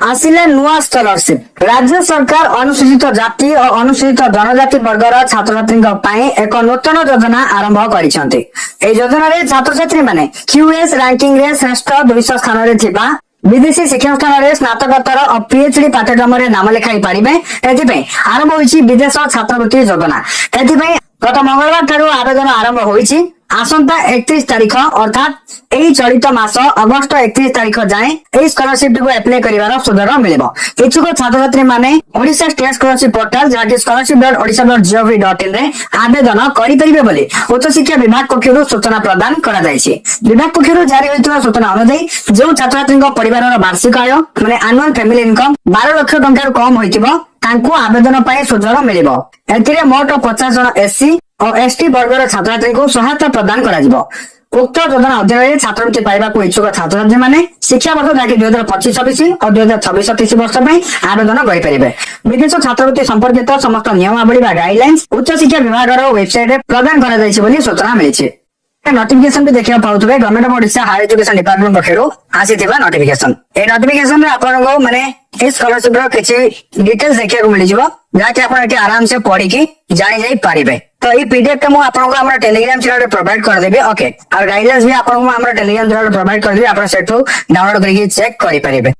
आसिले नुआ स्कॉलरशिप राज्य सरकार अनुसूचित जाति और अनुसूचित जनजाति वर्गर छात्र छात्री एक नूतन योजना आरंभ करिसेंते। ए योजना रे छात्र छात्री माने क्यूएस रैंकिंग रे श्रेष्ठ 200 स्थान रे थिबा विदेशी शिक्षण स्थान रे स्नातकोत्तर और पीएचडी पाठ्यक्रम रे नाम लिखाई पारिबे। एथिपे आरंभ होईची विदेश छात्रवृत्ति योजना। एथिपे गत मंगलवार ठारू आवेदन आरंभ होईची। आसंता 31 तारीख अर्थात एही चलित मास अगस्त 31 तारीख जाए एही स्कॉलरशिप को अप्लाई करिवार सुविधा मिलिबो। इच्छुक छात्र छात्री माने ओडिशा स्टेट स्कॉलरशिप पोर्टल जाके scholarship.odisha.gov.in रे आवेदन करि परिबे बोली उच्च शिक्षा विभाग पक्षरु सूचना प्रदान करा जायछि। विभाग पक्षरु जारी होइतबा सूचना अनुसार जो छात्र छात्री परिवारर वार्षिक आय माने एनुअल फैमिली इनकम 12 लाख टंका कम होइतिबो तांको आवेदन पाए सुविधा मिलिबो। एथिरे मोट 50 जन एससी और एसटी वर्गर छात्र छात्री को सहायता प्रदान करा जिवो। उक्त योजना अधीन छात्रवृत्ति पाइबा को इच्छुक छात्र छात्री माने शिक्षा वर्ष जाके 2025-26 और 2026-27 वर्ष में आवेदन करि परिबे। विदेश छात्रवृत्ति संपर्कित समस्त नियमावली बा गाइडलाइंस उच्च शिक्षा विभाग वेबसाइट रे प्रदान करा जायछि बोली सूचना मिलिछि। नोटिफिकेशन भी देखिया पाउथबे government of Odisha higher education department पखरु आसीथिबा नोटिफिकेशन। ए नोटिफिकेशन रे आपन को माने ए स्कॉलरशिप रो किछि डिटेल्स देखिया को मिलि जिवो जाके आपन एटी आराम से पढ़ी की जानि जाई पारिबे। तो ई पीडीएफ के मु आपन को हमरा टेलीग्राम चैनल रे प्रोवाइड कर देबे। ओके और गाइडलाइंस भी आपन को हमरा टेलीग्राम चैनल रे प्रोवाइड कर देबे। आपन सेटू डाउनलोड करके चेक करि परिबे।